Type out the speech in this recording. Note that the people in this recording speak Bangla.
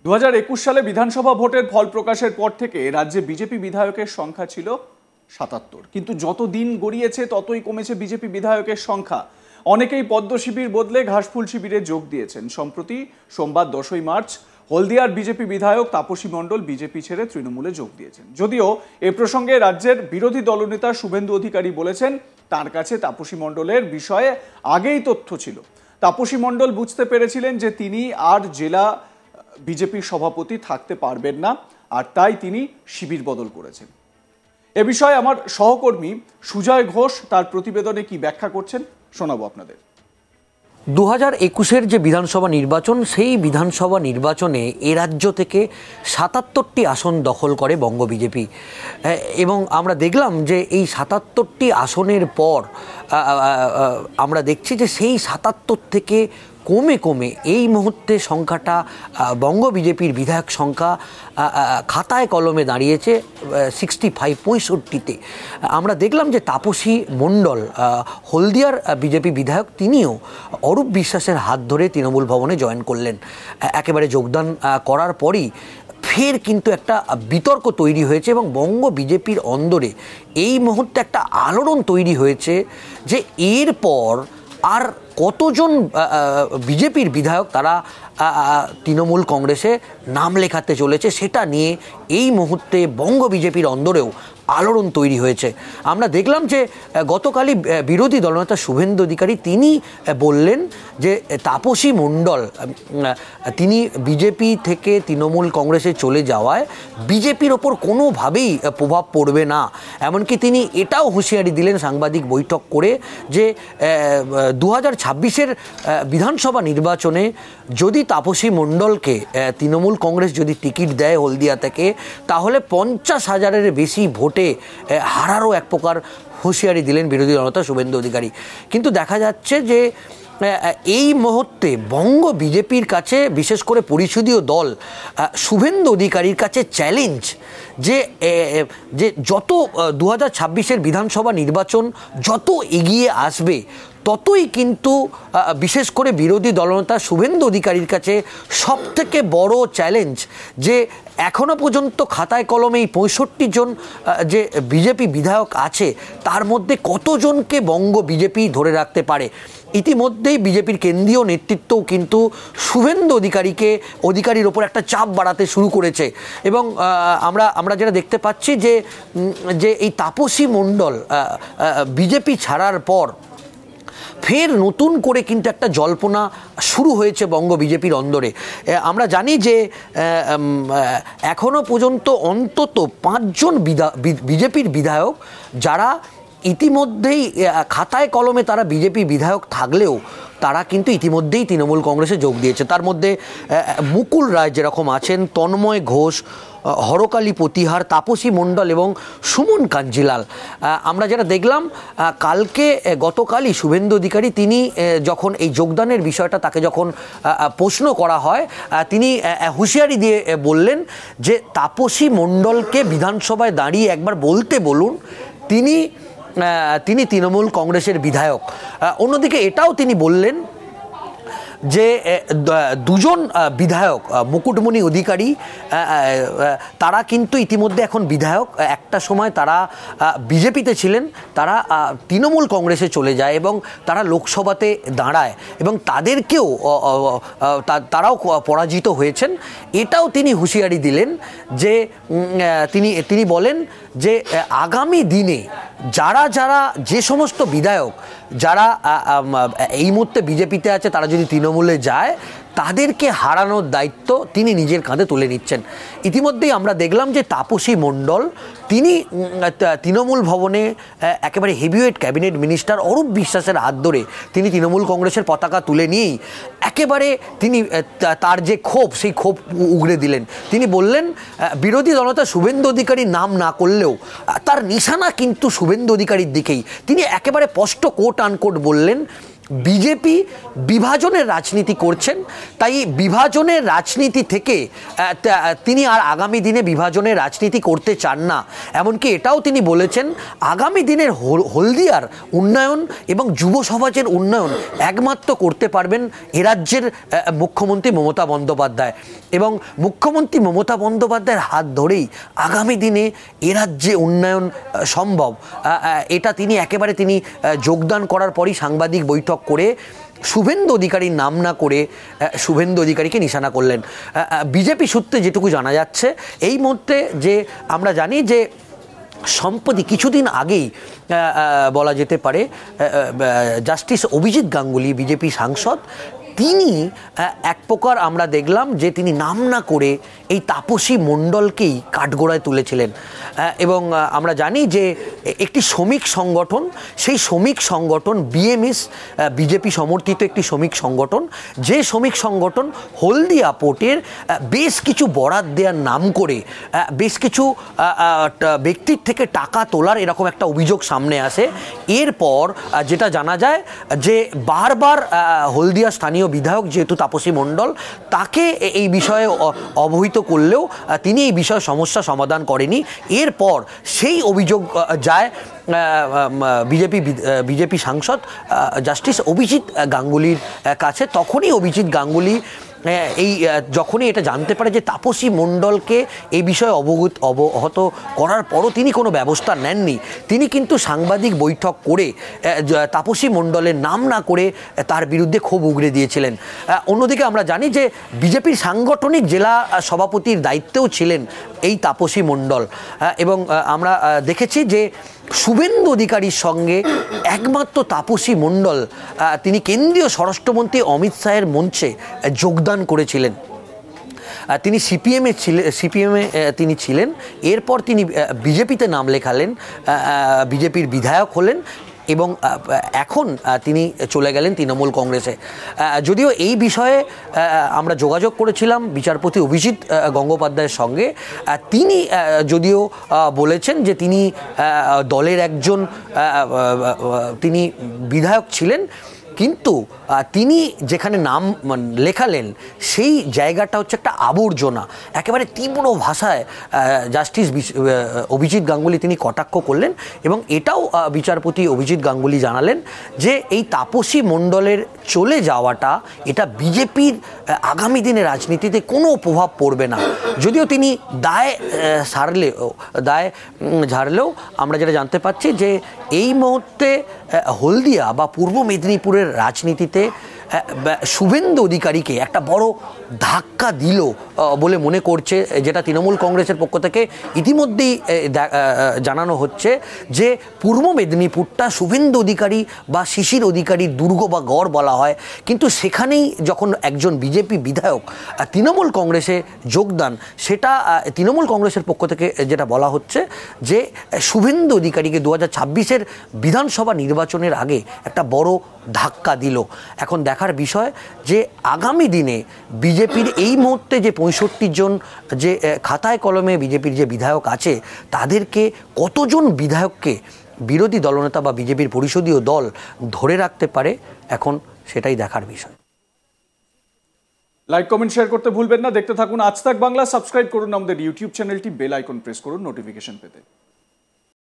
2021 সালে বিধানসভা ভোটের ফল প্রকাশের পর থেকে রাজ্যে বিজেপি বিধায়কের সংখ্যা ছিল 77, কিন্তু যত দিন গড়িয়েছে ততই কমেছে বিজেপি বিধায়কের সংখ্যা। অনেকেই পদ্ম শিবির বদলে ঘাসফুল শিবিরে যোগ দিয়েছেন। সম্প্রতি সোমবার 10ই মার্চ হলদিয়ার বিজেপি বিধায়ক তাপসী মণ্ডল বিজেপি ছেড়ে তৃণমূলে যোগ দিয়েছেন। যদিও এ প্রসঙ্গে রাজ্যের বিরোধী দলনেতা শুভেন্দু অধিকারী বলেছেন তার কাছে তাপসী মণ্ডলের বিষয়ে আগেই তথ্য ছিল। তাপসী মণ্ডল বুঝতে পেরেছিলেন যে তিনি আর জেলা বিজেপির সভাপতি থাকতে পারবেন না, আর তাই তিনি শিবির বদল করেছেন। এ বিষয়ে আমার সহকর্মী সুজয় ঘোষ তার প্রতিবেদনে কি ব্যাখ্যা করছেন শোনাবো আপনাদের। 2021-এর যে বিধানসভা নির্বাচন, সেই বিধানসভা নির্বাচনে এ রাজ্য থেকে 77টি আসন দখল করে বঙ্গ বিজেপি, এবং আমরা দেখলাম যে এই 77টি আসনের পর আমরা দেখছি যে সেই 77 থেকে কমে কমে এই মুহূর্তে সংখ্যাটা বঙ্গ বিজেপির বিধায়ক সংখ্যা খাতায় কলমে দাঁড়িয়েছে 65-65-তে। আমরা দেখলাম যে তাপসী মণ্ডল, হলদিয়ার বিজেপি বিধায়ক, তিনিও অরূপ বিশ্বাসের হাত ধরে তৃণমূল ভবনে জয়েন করলেন। একেবারে যোগদান করার পরই ফের কিন্তু একটা বিতর্ক তৈরি হয়েছে এবং বঙ্গ বিজেপির অন্দরে এই মুহূর্তে একটা আলোড়ন তৈরি হয়েছে যে এরপর আর কতজন বিজেপির বিধায়ক তারা তৃণমূল কংগ্রেসে নাম লেখাতে চলেছে, সেটা নিয়ে এই মুহূর্তে বঙ্গ বিজেপির অন্দরেও আলোড়ন তৈরি হয়েছে। আমরা দেখলাম যে গতকালই বিরোধী দলনেতা শুভেন্দু অধিকারী তিনি বললেন যে তাপসী মণ্ডল তিনি বিজেপি থেকে তৃণমূল কংগ্রেসে চলে যাওয়ায় বিজেপির ওপর কোনোভাবেই প্রভাব পড়বে না। এমনকি তিনি এটাও হুঁশিয়ারি দিলেন সাংবাদিক বৈঠক করে যে 2026-এর বিধানসভা নির্বাচনে যদি তাপসী মণ্ডলকে তৃণমূল কংগ্রেস যদি টিকিট দেয় হলদিয়া থেকে, তাহলে 50,000-এর বেশি ভোটে হারারও এক প্রকার হুঁশিয়ারি দিলেন বিরোধী দলনেতা শুভেন্দু অধিকারী। কিন্তু দেখা যাচ্ছে যে এই মুহূর্তে বঙ্গ বিজেপির কাছে, বিশেষ করে পরিষদীয় দল শুভেন্দু অধিকারীর কাছে চ্যালেঞ্জ যে যত 2026-এর বিধানসভা নির্বাচন যত এগিয়ে আসবে ততই কিন্তু বিশেষ করে বিরোধী দলনেতা শুভেন্দু অধিকারীর কাছে সবথেকে বড় চ্যালেঞ্জ যে এখনও পর্যন্ত খাতায় কলমে এই 65 জন যে বিজেপি বিধায়ক আছে তার মধ্যে কতজনকে বঙ্গ বিজেপি ধরে রাখতে পারে। ইতিমধ্যেই বিজেপির কেন্দ্রীয় নেতৃত্বও কিন্তু শুভেন্দু অধিকারীর ওপর একটা চাপ বাড়াতে শুরু করেছে এবং আমরা যেটা দেখতে পাচ্ছি যে এই তাপসী মণ্ডল বিজেপি ছাড়ার পর ফের নতুন করে কিন্তু একটা জল্পনা শুরু হয়েছে বঙ্গ বিজেপির অন্দরে। আমরা জানি যে এখনও পর্যন্ত অন্তত 5 জন বিজেপির বিধায়ক যারা ইতিমধ্যেই খাতায় কলমে তারা বিজেপি বিধায়ক থাকলেও তারা কিন্তু ইতিমধ্যেই তৃণমূল কংগ্রেসে যোগ দিয়েছে। তার মধ্যে মুকুল রায় যেরকম আছেন, তন্ময় ঘোষ, হরকালী প্রতিহার, তাপসী মণ্ডল এবং সুমন কাঞ্জিলাল। আমরা যেটা দেখলাম গতকালই শুভেন্দু অধিকারী তিনি যখন এই যোগদানের বিষয়টা তাকে যখন প্রশ্ন করা হয়, তিনি হুঁশিয়ারি দিয়ে বললেন যে তাপসী মণ্ডলকে বিধানসভায় দাঁড়িয়ে একবার বলতে বলুন তিনি তৃণমূল কংগ্রেসের বিধায়ক। অন্যদিকে এটাও তিনি বললেন যে 2 জন বিধায়ক মুকুটমণি অধিকারী তারা কিন্তু ইতিমধ্যে এখন বিধায়ক, একটা সময় তারা বিজেপিতে ছিলেন, তারা তৃণমূল কংগ্রেসে চলে যায় এবং তারা লোকসভাতে দাঁড়ায় এবং তারাও পরাজিত হয়েছেন। এটাও তিনি হুঁশিয়ারি দিলেন যে তিনি বলেন যে আগামী দিনে যে সমস্ত বিধায়ক যারা এই মুহূর্তে বিজেপিতে আছে তারা যদি তৃণমূলে যায় তাদেরকে হারানোর দায়িত্ব তিনি নিজের কাঁধে তুলে নিচ্ছেন। ইতিমধ্যেই আমরা দেখলাম যে তাপসী মণ্ডল তিনি তৃণমূল ভবনে একেবারে হেভিওয়েট ক্যাবিনেট মিনিস্টার অরূপ বিশ্বাসের হাত ধরে তিনি তৃণমূল কংগ্রেসের পতাকা তুলে নিয়েই একেবারে তিনি তার যে ক্ষোভ সেই ক্ষোভ উগরে দিলেন। তিনি বললেন বিরোধী দলনেতা শুভেন্দু অধিকারীর নাম না করলেও তার নিশানা কিন্তু শুভেন্দু অধিকারীর দিকেই। তিনি একেবারে স্পষ্ট কোট আনকোট বললেন বিজেপি বিভাজনের রাজনীতি করছেন, তাই বিভাজনের রাজনীতি থেকে তিনি আর আগামী দিনে বিভাজনের রাজনীতি করতে চান না। এমনকি এটাও তিনি বলেছেন, আগামী দিনের হলদিয়ার উন্নয়ন এবং যুব সমাজের উন্নয়ন একমাত্র করতে পারবেন এ রাজ্যের মুখ্যমন্ত্রী মমতা বন্দ্যোপাধ্যায়, এবং মুখ্যমন্ত্রী মমতা বন্দ্যোপাধ্যায়ের হাত ধরেই আগামী দিনে এ রাজ্যে উন্নয়ন সম্ভব। এটা তিনি একেবারে তিনি যোগদান করার পরই সাংবাদিক বৈঠক করে শুভেন্দু অধিকারীর নাম না করে শুভেন্দু অধিকারীকে নিশানা করলেন। বিজেপি সূত্রে যেটুকু জানা যাচ্ছে এই মুহূর্তে, যে আমরা জানি যে সম্প্রতি কিছুদিন আগেই বলা যেতে পারে জাস্টিস অভিজিৎ গাঙ্গুলি বিজেপি সাংসদ, তিনি এক প্রকার আমরা দেখলাম যে তিনি নাম না করে এই তাপসী মণ্ডলকেই কাঠগড়ায় তুলেছিলেন। এবং আমরা জানি যে একটি শ্রমিক সংগঠন, সেই শ্রমিক সংগঠন বিএমএস, বিজেপি সমর্থিত একটি শ্রমিক সংগঠন, যে শ্রমিক সংগঠন হলদিয়া পোর্টের বেশ কিছু বরাত দেওয়ার নাম করে বেশ কিছু ব্যক্তির থেকে টাকা তোলার এরকম একটা অভিযোগ সামনে আসে। এরপর যেটা জানা যায় যে বারবার হলদিয়া স্থানীয় বিধায়ক যেহেতু তাপসী মণ্ডল, তাকে এই বিষয়ে অবহিত করলেও তিনি এই বিষয়ে সমস্যা সমাধান করেনি। এরপর সেই অভিযোগ যায় বিজেপি সাংসদ জাস্টিস অভিজিৎ গাঙ্গুলির কাছে। তখনই অভিজিৎ গাঙ্গুলি যখনই এটা জানতে পারে যে তাপসী মণ্ডলকে এই বিষয়ে অবগত করার পরও তিনি কোনো ব্যবস্থা নেননি, তিনি কিন্তু সাংবাদিক বৈঠক করে তাপসী মণ্ডলের নাম না করে তার বিরুদ্ধে ক্ষোভ উগরে দিয়েছিলেন। অন্যদিকে আমরা জানি যে বিজেপির সাংগঠনিক জেলা সভাপতির দায়িত্বেও ছিলেন এই তাপসী মণ্ডল, এবং আমরা দেখেছি যে শুভেন্দু অধিকারীর সঙ্গে একমাত্র তাপসী মণ্ডল তিনি কেন্দ্রীয় স্বরাষ্ট্রমন্ত্রী অমিত শাহের মঞ্চে যোগদান করেছিলেন। তিনি সিপিএমে তিনি ছিলেন, এরপর তিনি বিজেপিতে নাম লেখালেন, বিজেপির বিধায়ক হলেন, এবং এখন তিনি চলে গেলেন তৃণমূল কংগ্রেসে। যদিও এই বিষয়ে আমরা যোগাযোগ করেছিলাম বিচারপতি অভিজিৎ গঙ্গোপাধ্যায়ের সঙ্গে, তিনি যদিও বলেছেন যে তিনি দলের একজন তিনি বিধায়ক ছিলেন, কিন্তু তিনি যেখানে নাম লেখালেন সেই জায়গাটা হচ্ছে একটা আবর্জনা। একেবারে তীব্র ভাষায় জাস্টিস অভিজিৎ গাঙ্গুলি তিনি কটাক্ষ করলেন, এবং এটাও বিচারপতি অভিজিৎ গাঙ্গুলি জানালেন যে এই তাপসী মণ্ডলের চলে যাওয়াটা এটা বিজেপির আগামী দিনে রাজনীতিতে কোনো প্রভাব পড়বে না। যদিও তিনি দায় ঝাড়লেও আমরা যেটা জানতে পারছি যে এই মুহূর্তে হলদিয়া বা পূর্ব মেদিনীপুরের রাজনীতিতে শুভেন্দু অধিকারীকে একটা বড় ধাক্কা দিল বলে মনে করছে, যেটা তৃণমূল কংগ্রেসের পক্ষ থেকে ইতিমধ্যেই জানানো হচ্ছে যে পূর্ব মেদিনীপুরটা শুভেন্দু অধিকারী বা শিশির অধিকারীর দুর্গ বা গড় বলা হয়, কিন্তু সেখানেই যখন একজন বিজেপি বিধায়ক তৃণমূল কংগ্রেসে যোগদান, সেটা তৃণমূল কংগ্রেসের পক্ষ থেকে যেটা বলা হচ্ছে যে শুভেন্দু অধিকারীকে 2026-এর বিধানসভা নির্বাচনের আগে একটা বড় ধাক্কা দিল। এখন দেখার বিষয় যে আগামী দিনে বিজেপির এই মুহূর্তে যে 65 জন যে খাতায় কলমে বিজেপির যে বিধায়ক আছে, তাদেরকে কতজন বিধায়ককে বিরোধী দলনেতা বা বিজেপির পরিষদীয় দল ধরে রাখতে পারে, এখন সেটাই দেখার বিষয়। লাইক কমেন্ট শেয়ার করতে ভুলবেন না। দেখতে থাকুন আজ তাক বাংলা। সাবস্ক্রাইব করুন আমাদের ইউটিউব চ্যানেলটি, বেল আইকন প্রেস করুন নোটিফিকেশন পেতে।